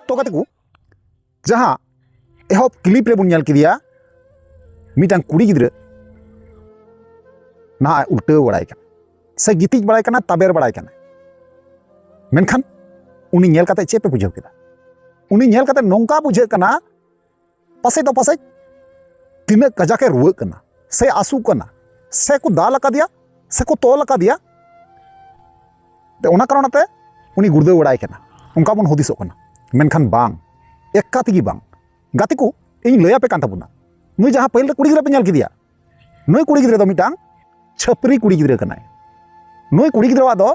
तो कते को जहाँ एहब क्लिप रे बुन नेल किदिया मिटांग कुड़ी गिद्रा ना उल्टे बड़ाई का से गितिज बड़ाई का ताबेर बड़ाई का मेनखान उनी नेल काते चे पे बुझाव केदा उनी नेल काते नोंका बुझे कना पासे तो पासे तिना कजाके रुआ कना से आसू कना से को दाल का दिया से को तोल का दिया ते ओना कारणते उनी गुर्दे बड़ाई कना उनका बन हुदिसो कना मेनखान बांग एक्का तिगी बांग गाती को इन लया पे कान ताबुना नुई जहाँ पहिल रे कुड़ी गिद्रा पे नेल किदिया नुई कुड़ी गिद्रा दो मिटांग छपरी कुड़ी गिद्रा कनाय नुई कुड़ी गिद्रा दो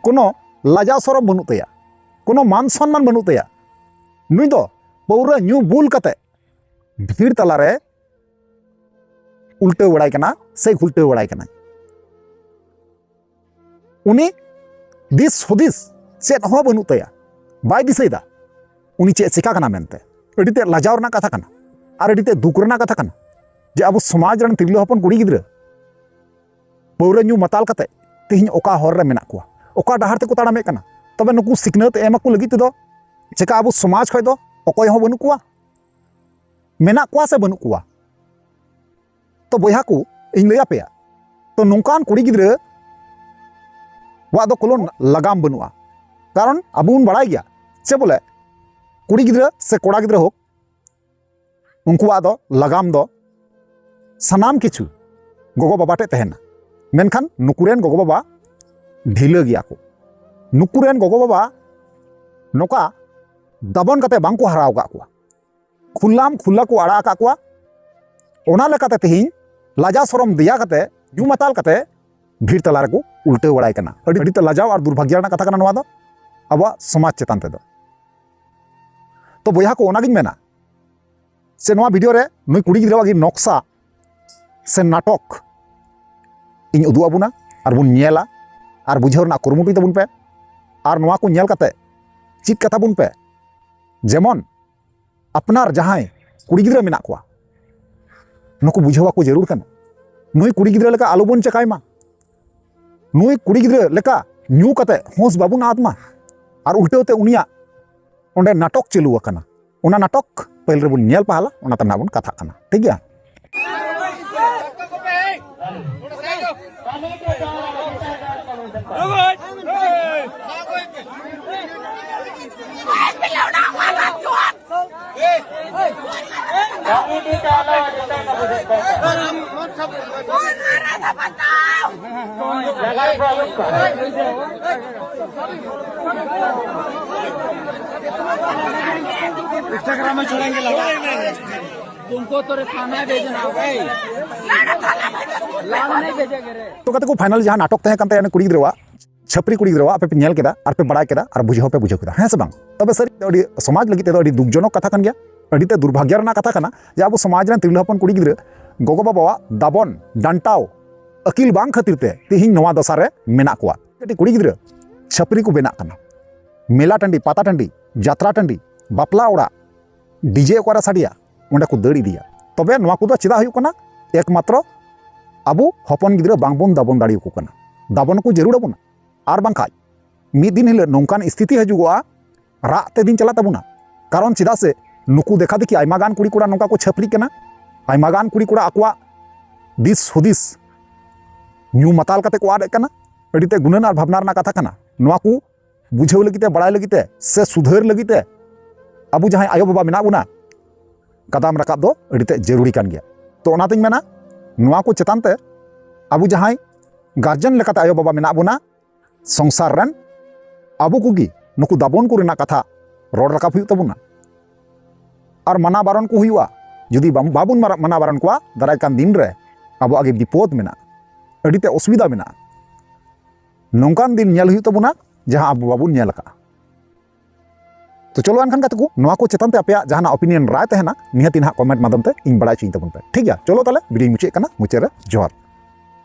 कोनो लाजा सरम बनु तया कोनो मान सम्मान बनु तया नुई दो पौरा न्यू बुल कते भीड़ तलारे उल्टे बड़ाई कना से उल्टे बड़ाई कना उनी दिस हुदिस चेत हो बनु तया बाय दिसैदा उनी चेत चिका कना मेनते अडिते लाजाव रना कथा कना और अडिते दुख रना कथा कना जे अब समाज रन तिरलो हपन कुड़ी गिद्रा पौरा न्यू मताल कते तेहिं ओका हर रे मेना कुआ ओका डहार ते को ताड़ामे कना तबे नुकु सिकनत एमाकु लगी तेदो चेका अब समाज खय दो अकय हो बनु कुआ मेना कुआ से बनु कुआ तो बयहा को इन लया पेया तो नोंकान कुड़ी गिद्रा वा दो कोलो लगाम बनुआ कारण अब उन बड़ाई गया चे बोले कुड़ी गिद्रा से कोड़ा गिद्रा हो उनकुआ दो लगाम दो सनाम किछु गोगो बाबा टे तहना मेनखान नुकुरेन गोगो बाबा ढीला गया को नुकुरेन गोगो बाबा नोका दबन कते बांको हराव का कुआ खुल्लाम खुल्ला को आड़ा का कुआ ओना लेकाते तेहिं लाजा सरम दिया कते न्यू मताल कते भीड़ तलार को उल्टे बड़ाई कना अड़ी ते लाजाव और दुर्भाग्य कथा कना नोआ दो अब समाज चेतान ते दो तो बयहा को ओना गिन मेना से नोआ वीडियो रे नुई कुड़ी गिद्रा गी नक्शा से नाटक इन उदु आबुना और बुन नेला और बुझाव रना कुरुमुटुय ताबुन पे और नोआ को नेल काते चित कथा बुन पे जेमन अपनार जहां कुड़ी गिद्रा मेना कुआ नुकु बुझावा को जरूर कना नुई कुड़ी गिद्रा लेका आलो बन चकायमा नुई कुड़ी गिद्रा लेका न्यू काते होस बाबुन आत्मा और उल्टेते उनिया ओंडे नाटक चालू आकना ओना नाटक पहिल रे बुन नेल पाहाला ओना तना बुन कथा कना ठीक गया इंस्टाग्राम में छोड़ेंगे तुमको तो थाना भेजना लाना नहीं भेजेंगे रे तो कते को फाइनल जहां नाटक तहे कानते यानी कुड़ी गिद्रा छपरी कुड़ी गिद्रा पे नेल केदा और पे बड़ाई केदा और बुझाव पे बुझाव केदा हैं से बांग तबे सर अडी समाज लगी तेदो अडी दुखजनक कथा कान गया अडीते दुर्भाग्य रना कथा कना जे अब समाज रन तिरलो हपन कुड़ी गिद्रा गोगो बाबा दाबन डांटाव अकिल बांग खातिर ते तेहिं नवा दसारे मेना कुआ कटी कुड़ी गिद्रा छपरी को बेना कना मेला टंडी पाता टंडी यात्रा टंडी बापला ओड़ा डीजे ओकारा साडिया ओंडे को दड़ इदिया तबे नवा को चेदा हुयु कना एकमात्र अब हपन गिद्रा बांगबन दाबन दाड़ियो को कना दाबन को जरूर आबुना और बांखाय मिद दिन हिल नोंकान स्थिति हजुगोआ राग ते दिन चला ताबुना कारण चेदा से नुकु देखा देखी आयमागान कुड़ी कोड़ा नोंका को छपरी कना आयमागान कुड़ी कोड़ा आकुआ दिस हुदिस न्यू मताल कते को आड़े कना अडीते गुणन और भावना रना कथा कना नोआ को बुझाव लगिते बड़ाई लगिते से सुधार लगिते अब जहां आयो बाबा मेना बुना कदम रकाब दो अडीते जरूरी कान गया तो ओनातिन मेना नोआ को चेतान ते अब जहां गार्जन लेकाते आयो बाबा मेना बुना संसार रन अब कोगी नुकु दाबन को रेना कथा रोड रकाब हुयु ताबुना और मना बारन को हुआ जुदी बाबुन मना बारन को दाराय कान दिन रे अब आगे विपद मेना अडीते असुविधा मेना नोंकान दिन नेल हुयु ताबुना जहां अब बाबुन नेल का तो चलो अनखान कते को नोआ को चेतन ते अपया जहां ओपिनियन राय तहना निहाती ना कमेंट माध्यम ते इन बड़ाय चिन ताबुन पे ठीक गया चलो ताले वीडियो मुचे कना मुचे रे जोहार।